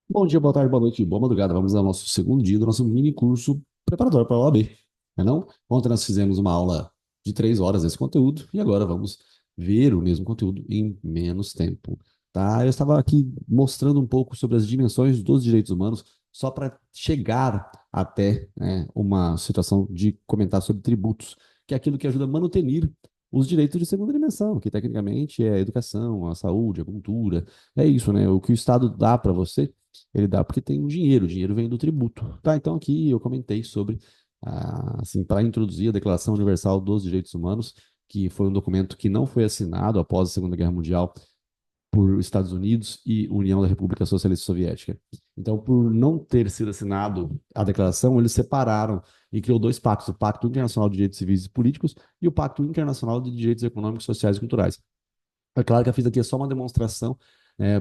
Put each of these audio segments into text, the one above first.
Bom dia, boa tarde, boa noite, boa madrugada. Vamos ao nosso segundo dia do nosso mini curso preparatório para a OAB. Não é não? Ontem nós fizemos uma aula de 3 horas desse conteúdo e agora vamos ver o mesmo conteúdo em menos tempo. Tá? Eu estava aqui mostrando um pouco sobre as dimensões dos direitos humanos só para chegar até, né, uma situação de comentar sobre tributos, que é aquilo que ajuda a manutenir os direitos de segunda dimensão, que tecnicamente é a educação, a saúde, a cultura. É isso, né? O que o Estado dá para você ele dá porque tem o dinheiro vem do tributo. Tá, então aqui eu comentei sobre, assim, para introduzir a Declaração Universal dos Direitos Humanos, que foi um documento que não foi assinado após a Segunda Guerra Mundial por Estados Unidos e União da República Socialista Soviética. Então, por não ter sido assinado a declaração, eles separaram e criou dois pactos, o Pacto Internacional de Direitos Civis e Políticos e o Pacto Internacional de Direitos Econômicos, Sociais e Culturais. É claro que eu fiz aqui só uma demonstração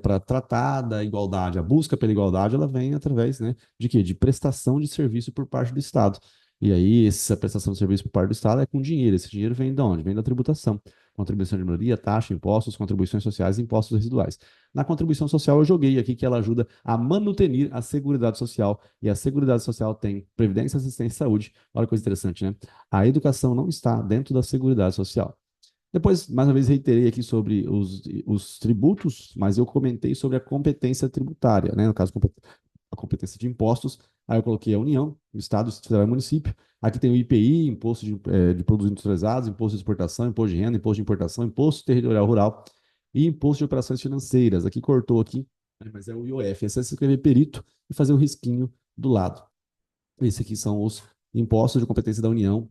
para tratar da igualdade. A busca pela igualdade, ela vem através, né, de quê? De prestação de serviço por parte do Estado. E aí, essa prestação de serviço por parte do Estado é com dinheiro. Esse dinheiro vem de onde? Vem da tributação. Contribuição de minoria, taxa, impostos, contribuições sociais e impostos residuais. Na contribuição social, eu joguei aqui que ela ajuda a manutenir a Seguridade Social. E a Seguridade Social tem Previdência, Assistência e Saúde. Olha que coisa interessante, né? A educação não está dentro da Seguridade Social. Depois, mais uma vez, reiterei aqui sobre os tributos, mas eu comentei sobre a competência tributária, né? No caso, a competência de impostos. Aí eu coloquei a União, o Estado, Distrito Federal e Município. Aqui tem o IPI, Imposto de Produtos Industrializados, Imposto de Exportação, Imposto de Renda, Imposto de Importação, Imposto Territorial Rural e Imposto de Operações Financeiras. Aqui cortou aqui, né, mas é o IOF. Esse é se escrever perito e fazer um risquinho do lado. Esses aqui são os impostos de competência da União,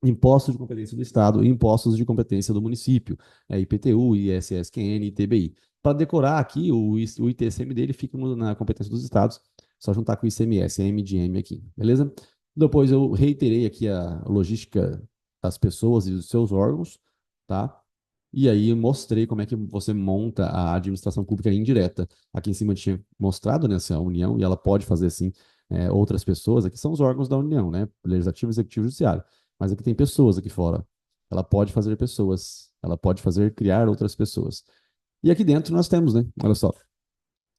impostos de competência do Estado e impostos de competência do município, IPTU, ISSQN, ITBI. Para decorar aqui, o ITCM dele fica na competência dos estados, só juntar com o ICMS, M de M aqui, beleza? Depois eu reiterei aqui a logística das pessoas e dos seus órgãos, tá? E aí eu mostrei como é que você monta a administração pública indireta. Aqui em cima eu tinha mostrado nessa união, e ela pode fazer assim, outras pessoas, aqui são os órgãos da União, né? Legislativo, Executivo e Judiciário. Mas aqui tem pessoas aqui fora. Ela pode fazer pessoas, ela pode fazer criar outras pessoas. E aqui dentro nós temos, né? Olha só,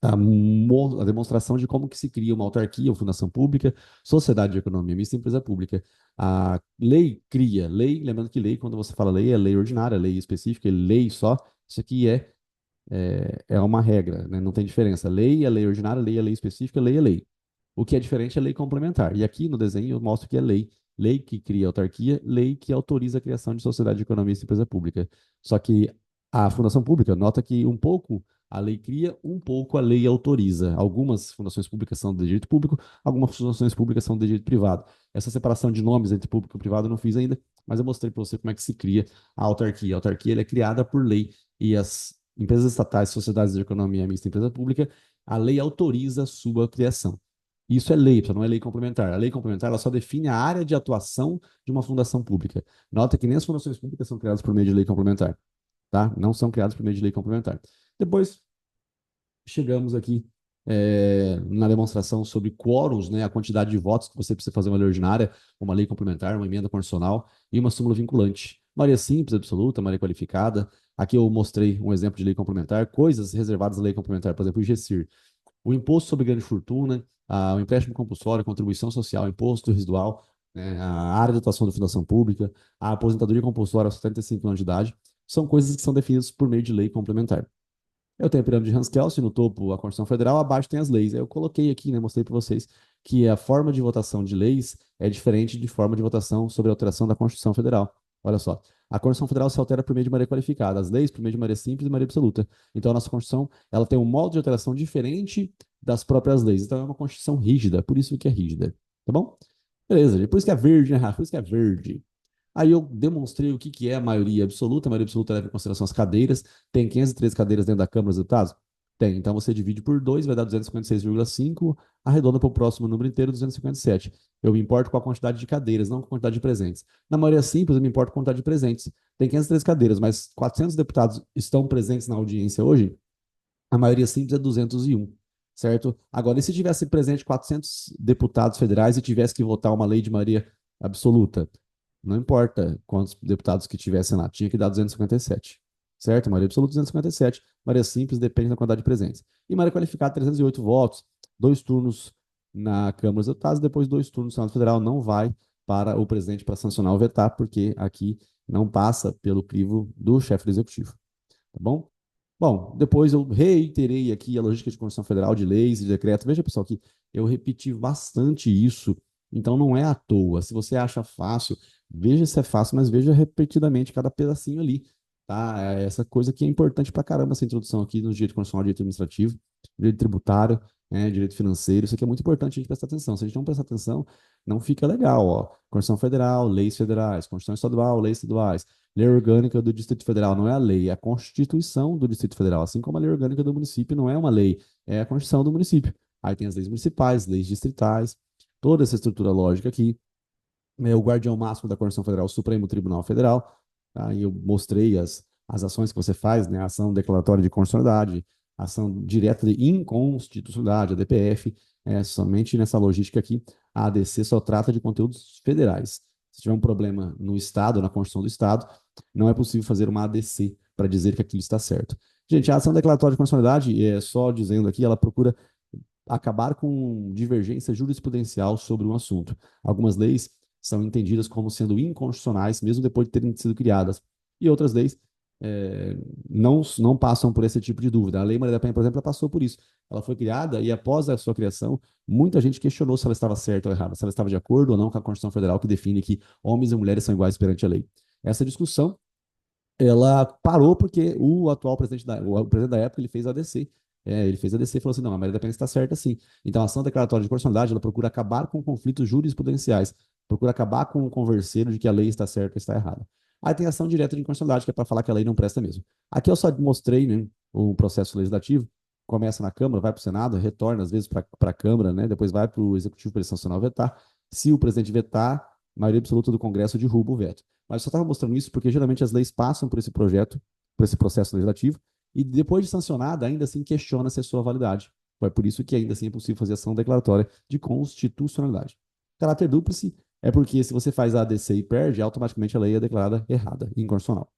a demonstração de como que se cria uma autarquia ou fundação pública, sociedade de economia mista e empresa pública. A lei cria lei, lembrando que lei, quando você fala lei, é lei ordinária, lei específica, lei só. Isso aqui é uma regra, né? Não tem diferença. Lei é lei ordinária, lei é lei específica, lei é lei. O que é diferente é lei complementar. E aqui no desenho eu mostro que é lei. Lei que cria autarquia, lei que autoriza a criação de sociedade de economia e empresa pública. Só que a fundação pública, nota que um pouco a lei cria, um pouco a lei autoriza. Algumas fundações públicas são de direito público, algumas fundações públicas são de direito privado. Essa separação de nomes entre público e privado eu não fiz ainda, mas eu mostrei para você como é que se cria a autarquia. A autarquia ela é criada por lei e as empresas estatais, sociedades de economia mista e empresa pública, a lei autoriza a sua criação. Isso é lei, não é lei complementar. A lei complementar ela só define a área de atuação de uma fundação pública. Nota que nem as fundações públicas são criadas por meio de lei complementar, tá? Não são criadas por meio de lei complementar. Depois, chegamos aqui na demonstração sobre quóruns, né, a quantidade de votos que você precisa fazer uma lei ordinária, uma lei complementar, uma emenda constitucional e uma súmula vinculante. Maioria simples, absoluta, maioria qualificada. Aqui eu mostrei um exemplo de lei complementar, coisas reservadas à lei complementar, por exemplo, o GECIR. O imposto sobre grande fortuna, o empréstimo compulsório, a contribuição social, imposto residual, né, a área de atuação da fundação pública, a aposentadoria compulsória aos 75 anos de idade, são coisas que são definidas por meio de lei complementar. Eu tenho a pirâmide de Hans-Kelsen, no topo a Constituição Federal, abaixo tem as leis. Aí eu coloquei aqui, né, mostrei para vocês que a forma de votação de leis é diferente de forma de votação sobre a alteração da Constituição Federal. Olha só, a Constituição Federal se altera por meio de maioria qualificada, as leis por meio de maioria simples e maioria absoluta. Então a nossa Constituição, ela tem um modo de alteração diferente das próprias leis. Então é uma Constituição rígida, por isso que é rígida, tá bom? Beleza, por isso que é verde, né, Rafa? Por isso que é verde. Aí eu demonstrei o que, que é a maioria absoluta. A maioria absoluta leva em consideração as cadeiras. Tem 513 cadeiras dentro da Câmara dos Deputados? Tem. Então você divide por 2, vai dar 256,5. Arredonda para o próximo número inteiro, 257. Eu me importo com a quantidade de cadeiras, não com a quantidade de presentes. Na maioria simples, eu me importo com a quantidade de presentes. Tem 513 cadeiras, mas 400 deputados estão presentes na audiência hoje. A maioria simples é 201, certo? Agora, e se tivesse presente 400 deputados federais e tivesse que votar uma lei de maioria absoluta? Não importa quantos deputados que tivessem lá, tinha que dar 257, certo? Maioria absoluta 257, maioria simples depende da quantidade de presentes. E maioria qualificada 308 votos. 2 turnos na Câmara dos Deputados, depois 2 turnos no Senado Federal, não vai para o presidente para sancionar ou vetar, porque aqui não passa pelo crivo do chefe do executivo, tá bom? Bom, depois eu reiterei aqui a logística de Constituição Federal, de leis e decretos. Veja, pessoal, que eu repeti bastante isso, então não é à toa. Se você acha fácil, veja se é fácil, mas veja repetidamente cada pedacinho ali, tá? É essa coisa que é importante pra caramba, essa introdução aqui no direito constitucional, direito administrativo, direito tributário, direito financeiro. Isso aqui é muito importante a gente prestar atenção. Se a gente não prestar atenção, não fica legal, ó. Constituição Federal, leis federais, Constituição Estadual, leis estaduais. Lei orgânica do Distrito Federal não é a lei, é a Constituição do Distrito Federal, assim como a lei orgânica do município não é uma lei, é a Constituição do município. Aí tem as leis municipais, leis distritais, toda essa estrutura lógica aqui. O guardião máximo da Constituição Federal, o Supremo Tribunal Federal. Tá? E eu mostrei as ações que você faz, né? Ação declaratória de constitucionalidade, ação direta de inconstitucionalidade, a DPF. Somente nessa logística aqui, a ADC só trata de conteúdos federais. Se tiver um problema no Estado, na Constituição do Estado, não é possível fazer uma ADC para dizer que aquilo está certo. Gente, a ação declaratória de constitucionalidade, só dizendo aqui, ela procura acabar com divergência jurisprudencial sobre um assunto. Algumas leis são entendidas como sendo inconstitucionais, mesmo depois de terem sido criadas. E outras leis não passam por esse tipo de dúvida. A Lei Maria da Penha, por exemplo, ela passou por isso. Ela foi criada e, após a sua criação, muita gente questionou se ela estava certa ou errada, se ela estava de acordo ou não com a Constituição Federal, que define que homens e mulheres são iguais perante a lei. Essa discussão ela parou porque o atual presidente o presidente da época ele fez a ADC. Ele fez a ADC e falou assim: não, a Maria da Penha está certa sim. Então, a ação declaratória de constitucionalidade ela procura acabar com conflitos jurisprudenciais, procura acabar com o converseiro de que a lei está certa ou está errada. Aí tem a ação direta de inconstitucionalidade, que é para falar que a lei não presta mesmo. Aqui eu só mostrei, né, o processo legislativo, começa na Câmara, vai para o Senado, retorna às vezes para a Câmara, né, depois vai para o Executivo para ele sancionar ou vetar. Se o presidente vetar, a maioria absoluta do Congresso derruba o veto. Mas eu só estava mostrando isso porque geralmente as leis passam por esse projeto, por esse processo legislativo, e depois de sancionada, ainda assim questiona-se a sua validade. É por isso que ainda assim é possível fazer ação declaratória de constitucionalidade. Caráter dúplice é porque se você faz a ADC e perde, automaticamente a lei é declarada errada, inconstitucional.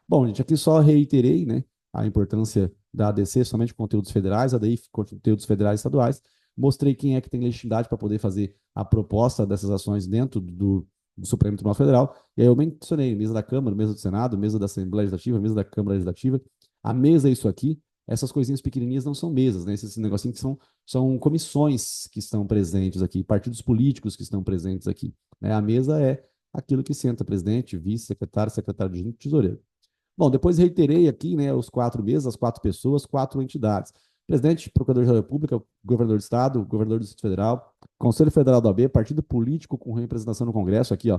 Bom, gente, aqui só reiterei, né, a importância da ADC somente conteúdos federais, a ADI conteúdos federais e estaduais. Mostrei quem é que tem legitimidade para poder fazer a proposta dessas ações dentro do Supremo Tribunal Federal. E aí eu mencionei mesa da Câmara, mesa do Senado, mesa da Assembleia Legislativa, mesa da Câmara Legislativa. A mesa é isso aqui. Essas coisinhas pequenininhas não são mesas, né? Esses negocinhos que são comissões que estão presentes aqui, partidos políticos que estão presentes aqui. Né? A mesa é aquilo que senta presidente, vice-secretário, secretário de junta, tesoureiro. Bom, depois reiterei aqui, né, os 4 meses, as 4 pessoas, 4 entidades. Presidente, Procurador da República, Governador do Estado, Governador do Distrito Federal, Conselho Federal da OAB, partido político com representação no Congresso, aqui, ó.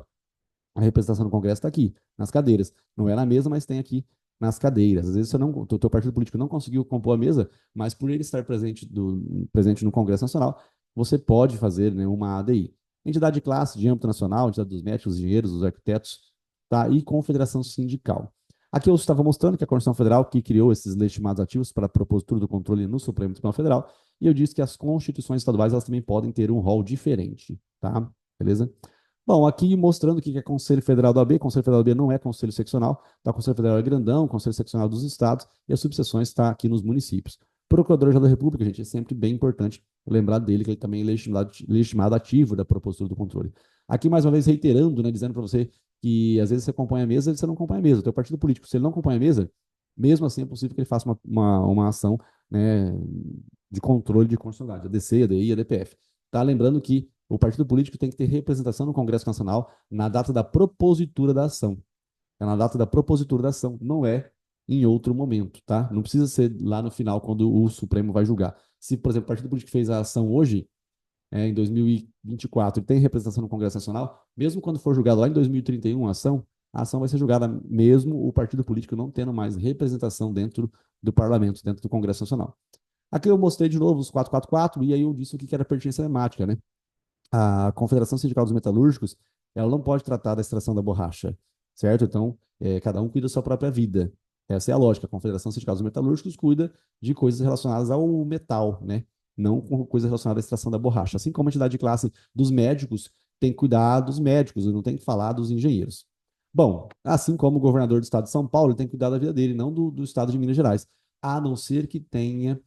A representação no Congresso está aqui, nas cadeiras. Não é na mesa, mas tem aqui nas cadeiras. Às vezes o teu partido político não conseguiu compor a mesa, mas por ele estar presente no Congresso Nacional, você pode fazer, né, uma ADI. Entidade de classe de âmbito nacional, entidade dos médicos, dos engenheiros, dos arquitetos, tá? E confederação sindical. Aqui eu estava mostrando que a Constituição Federal que criou esses legitimados ativos para a propositura do controle no Supremo Tribunal Federal, e eu disse que as constituições estaduais elas também podem ter um rol diferente, tá? Beleza? Bom, aqui mostrando o que é Conselho Federal da OAB. Conselho Federal da OAB não é Conselho Seccional, tá? O Conselho Federal é grandão, Conselho Seccional dos Estados, e as subseções está aqui nos municípios. Procurador-Geral da República, gente, é sempre bem importante lembrar dele, que ele também é legitimado ativo da propositura do controle. Aqui, mais uma vez, reiterando, né, dizendo para você que às vezes você acompanha a mesa, às vezes você não acompanha a mesa. O teu partido político, se ele não acompanha a mesa, mesmo assim é possível que ele faça uma ação, né, de controle de constitucionalidade, a DC, a DI, a DPF. Tá? Lembrando que o partido político tem que ter representação no Congresso Nacional na data da propositura da ação. É na data da propositura da ação, não é em outro momento, tá? Não precisa ser lá no final, quando o Supremo vai julgar. Se, por exemplo, o partido político fez a ação hoje, em 2024, ele tem representação no Congresso Nacional, mesmo quando for julgado lá em 2031 a ação vai ser julgada mesmo o partido político não tendo mais representação dentro do parlamento, dentro do Congresso Nacional. Aqui eu mostrei de novo os 444 e aí eu disse o que era pertinência temática, né? A Confederação Sindical dos Metalúrgicos, ela não pode tratar da extração da borracha, certo? Então, cada um cuida da sua própria vida. Essa é a lógica. A Confederação Sindical dos Metalúrgicos cuida de coisas relacionadas ao metal, né? Não com coisas relacionadas à extração da borracha. Assim como a entidade de classe dos médicos tem que cuidar dos médicos, e não tem que falar dos engenheiros. Bom, assim como o governador do estado de São Paulo, ele tem que cuidar da vida dele, não do estado de Minas Gerais. A não ser que tenha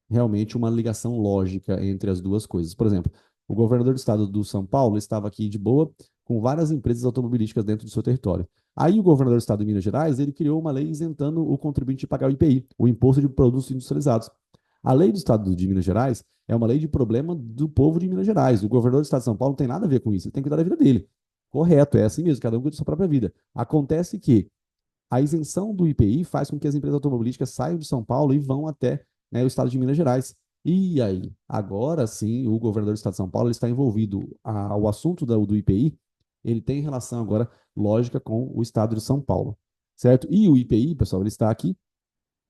realmente uma ligação lógica entre as duas coisas. Por exemplo, o governador do estado do São Paulo estava aqui de boa com várias empresas automobilísticas dentro do seu território. Aí o governador do estado de Minas Gerais, ele criou uma lei isentando o contribuinte de pagar o IPI, o Imposto de Produtos Industrializados. A lei do estado de Minas Gerais é uma lei de problema do povo de Minas Gerais. O governador do estado de São Paulo não tem nada a ver com isso, ele tem que cuidar da vida dele. Correto, é assim mesmo, cada um cuida da sua própria vida. Acontece que a isenção do IPI faz com que as empresas automobilísticas saiam de São Paulo e vão até, né, o estado de Minas Gerais. E aí, agora sim, o governador do estado de São Paulo está envolvido. O assunto do IPI, ele tem relação agora lógica com o estado de São Paulo, certo? E o IPI, pessoal, ele está aqui,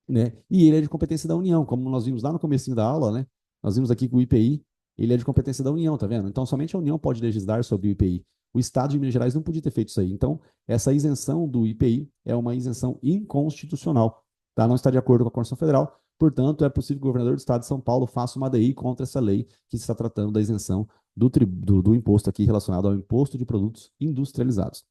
né? E ele é de competência da União, como nós vimos lá no comecinho da aula, né? Nós vimos aqui que o IPI, ele é de competência da União, tá vendo? Então, somente a União pode legislar sobre o IPI. O Estado de Minas Gerais não podia ter feito isso aí. Então, essa isenção do IPI é uma isenção inconstitucional, tá? Não está de acordo com a Constituição Federal. Portanto, é possível que o governador do Estado de São Paulo faça uma ADI contra essa lei que está tratando da isenção do imposto aqui relacionado ao imposto de produtos industrializados.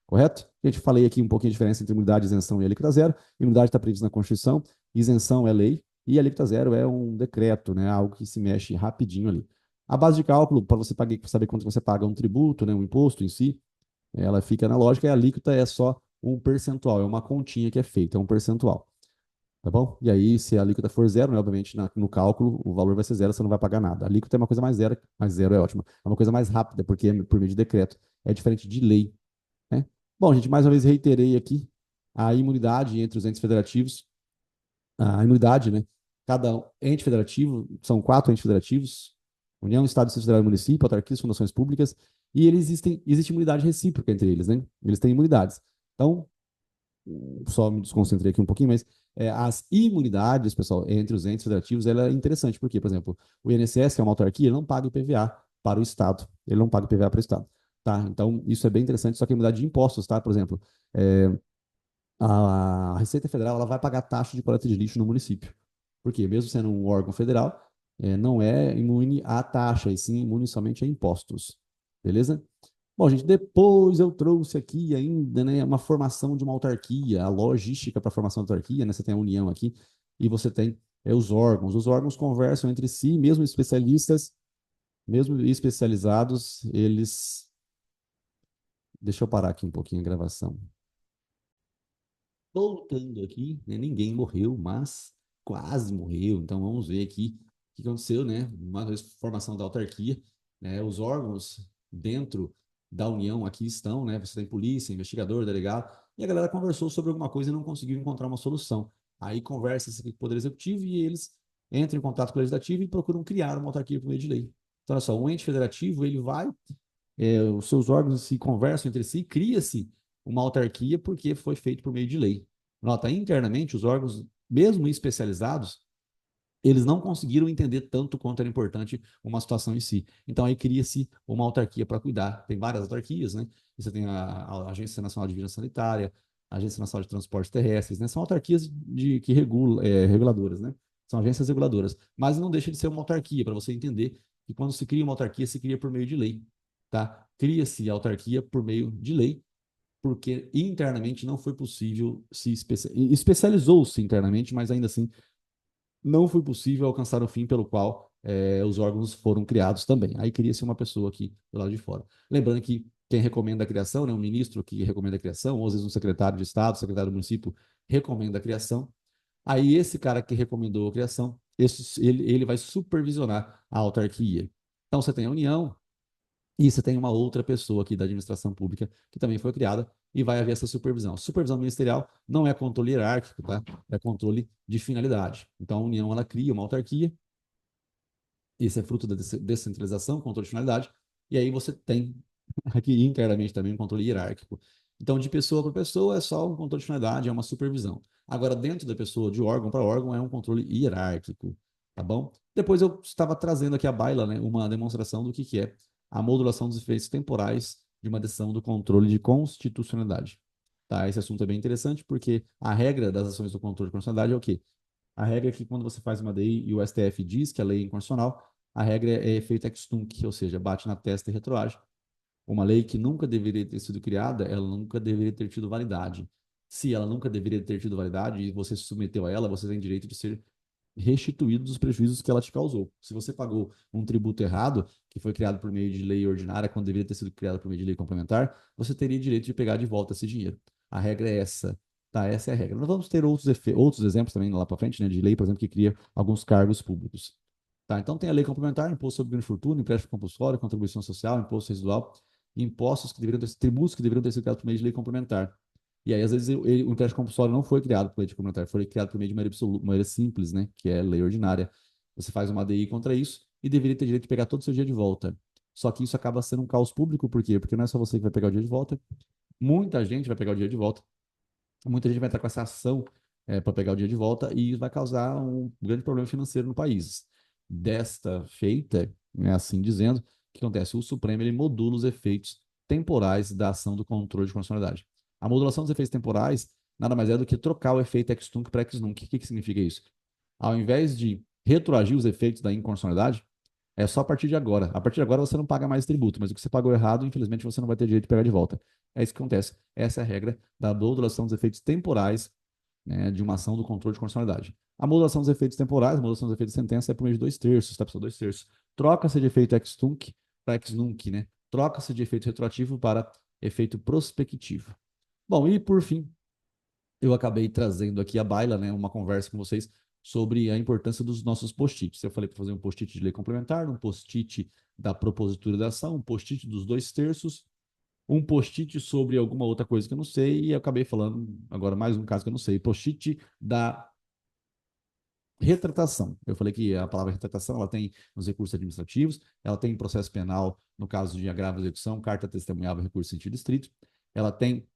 Correto? A gente falei aqui um pouquinho a diferença entre imunidade, isenção e alíquota zero. Imunidade está prevista na Constituição, isenção é lei e alíquota zero é um decreto, né? Algo que se mexe rapidinho ali. A base de cálculo, para você saber quanto você paga um tributo, né, um imposto em si, ela fica na lógica e a alíquota é só um percentual, é uma continha que é feita, é um percentual. Tá bom? E aí, se a alíquota for zero, né, obviamente no cálculo o valor vai ser zero, você não vai pagar nada. A alíquota é uma coisa mais zero, mas zero é ótimo. É uma coisa mais rápida, porque é por meio de decreto. É diferente de lei, né? Bom, gente, mais uma vez reiterei aqui a imunidade entre os entes federativos. A imunidade, né? Cada ente federativo, são quatro entes federativos, União, Estado, Distrito Federal e Município, autarquias, fundações públicas, e existe imunidade recíproca entre eles, né? Eles têm imunidades. Então, só me desconcentrei aqui um pouquinho, mas as imunidades, pessoal, entre os entes federativos, ela é interessante, porque, por exemplo, o INSS, que é uma autarquia, ele não paga IPVA para o Estado, ele não paga IPVA para o Estado, tá? Então, isso é bem interessante, só que a imunidade de impostos, tá? Por exemplo, a Receita Federal, ela vai pagar taxa de coleta de lixo no município, porque mesmo sendo um órgão federal, não é imune à taxa, e sim imune somente a impostos, beleza? Bom, gente, depois eu trouxe aqui ainda, né, uma formação de uma autarquia, a logística para a formação da autarquia, né? Você tem a União aqui e você tem os órgãos. Os órgãos conversam entre si, mesmo especialistas, mesmo especializados, eles. Deixa eu parar aqui um pouquinho a gravação. Voltando aqui, né, ninguém morreu, mas quase morreu. Então vamos ver aqui o que aconteceu, né? Uma vez formação da autarquia, né? Os órgãos dentro da União aqui estão, né? Você tem polícia, investigador, delegado, e a galera conversou sobre alguma coisa e não conseguiu encontrar uma solução. Aí conversa-se com o Poder Executivo e eles entram em contato com o Legislativo e procuram criar uma autarquia por meio de lei. Então, olha só, o ente federativo, ele vai os seus órgãos se conversam entre si, cria-se uma autarquia porque foi feito por meio de lei. Nota, internamente, os órgãos, mesmo especializados, eles não conseguiram entender tanto quanto era importante uma situação em si. Então, aí cria-se uma autarquia para cuidar. Tem várias autarquias, né? Você tem a Agência Nacional de Vigilância Sanitária, a Agência Nacional de Transportes Terrestres, né? São autarquias que reguladoras, né? São agências reguladoras. Mas não deixa de ser uma autarquia, para você entender que quando se cria uma autarquia, se cria por meio de lei, tá? Cria-se a autarquia por meio de lei, porque internamente não foi possível especializou-se internamente, mas ainda assim não foi possível alcançar o fim pelo qual os órgãos foram criados também. Aí cria-se uma pessoa aqui do lado de fora. Lembrando que quem recomenda a criação, né, um ministro que recomenda a criação, ou às vezes um secretário de Estado, secretário do município, recomenda a criação. Aí esse cara que recomendou a criação, ele vai supervisionar a autarquia. Então você tem a União, e você tem uma outra pessoa aqui da administração pública que também foi criada e vai haver essa supervisão. Supervisão ministerial não é controle hierárquico, tá? É controle de finalidade. Então a União ela cria uma autarquia, isso é fruto da descentralização, controle de finalidade, e aí você tem aqui internamente também um controle hierárquico. Então, de pessoa para pessoa é só um controle de finalidade, é uma supervisão. Agora, dentro da pessoa, de órgão para órgão, é um controle hierárquico, tá bom? Depois eu estava trazendo aqui a baila, né, uma demonstração do que é a modulação dos efeitos temporais de uma decisão do controle de constitucionalidade. Tá? Esse assunto é bem interessante porque a regra das ações do controle de constitucionalidade é o quê? A regra é que quando você faz uma DI e o STF diz que a lei é inconstitucional, a regra é efeito ex tunc, ou seja, bate na testa e retroage. Uma lei que nunca deveria ter sido criada, ela nunca deveria ter tido validade. Se ela nunca deveria ter tido validade e você se submeteu a ela, você tem direito de ser restituídos os prejuízos que ela te causou. Se você pagou um tributo errado, que foi criado por meio de lei ordinária, quando deveria ter sido criado por meio de lei complementar, você teria direito de pegar de volta esse dinheiro. A regra é essa. Tá, essa é a regra. Nós vamos ter outros exemplos também lá para frente, né, de lei, por exemplo, que cria alguns cargos públicos. Tá, então tem a lei complementar, imposto sobre grande fortuna, empréstimo compulsório, contribuição social, imposto residual, impostos que deveriam ter, tributos que deveriam ter sido criados por meio de lei complementar. E aí, às vezes, o empréstimo compulsório não foi criado por lei complementar, foi criado por meio de uma maneira simples, né? Que é lei ordinária. Você faz uma ADI contra isso e deveria ter direito de pegar todo o seu dia de volta. Só que isso acaba sendo um caos público, por quê? Porque não é só você que vai pegar o dia de volta, muita gente vai pegar o dia de volta, muita gente vai estar com essa ação para pegar o dia de volta e isso vai causar um grande problema financeiro no país. Desta feita, né, assim dizendo, o que acontece? O Supremo ele modula os efeitos temporais da ação do controle de constitucionalidade. A modulação dos efeitos temporais nada mais é do que trocar o efeito ex tunc para ex nunc. O que significa isso? Ao invés de retroagir os efeitos da inconstitucionalidade, é só a partir de agora. A partir de agora você não paga mais tributo, mas o que você pagou errado, infelizmente, você não vai ter direito de pegar de volta. É isso que acontece. Essa é a regra da modulação dos efeitos temporais, né, de uma ação do controle de constitucionalidade. A modulação dos efeitos temporais, a modulação dos efeitos de sentença é por meio de dois terços, tá, pessoal? Dois terços. Troca-se de efeito ex tunc para ex nunc, né? Troca-se de efeito retroativo para efeito prospectivo. Bom, e por fim, eu acabei trazendo aqui à baila, né, uma conversa com vocês sobre a importância dos nossos post-its. Eu falei para fazer um post-it de lei complementar, um post-it da propositura da ação, um post-it dos dois terços, um post-it sobre alguma outra coisa que eu não sei, e eu acabei falando agora mais um caso que eu não sei, post-it da retratação. Eu falei que a palavra retratação ela tem nos recursos administrativos, ela tem em processo penal, no caso de agravo de execução, carta testemunhável, recurso em sentido estrito, ela tem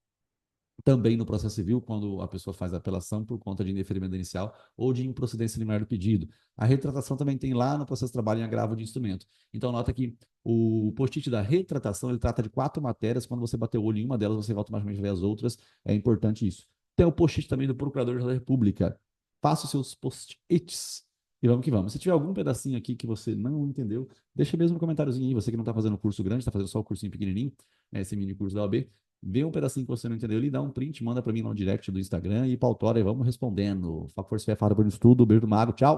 também no processo civil, quando a pessoa faz a apelação por conta de indeferimento inicial ou de improcedência liminar do pedido. A retratação também tem lá no processo de trabalho em agravo de instrumento. Então, nota que o post-it da retratação, ele trata de 4 matérias. Quando você bater o olho em uma delas, você vai automaticamente ver as outras. É importante isso. Tem o post-it também do Procurador da República. Faça os seus post-its. E vamos que vamos. Se tiver algum pedacinho aqui que você não entendeu, deixa mesmo um comentáriozinho aí. Você que não está fazendo o curso grande, está fazendo só o cursinho pequenininho, né, esse mini curso da OAB, vê um pedacinho que você não entendeu ali, dá um print, manda para mim no direct do Instagram e pautora e vamos respondendo. Força e fé, fara, bom estudo, beijo do mago, tchau.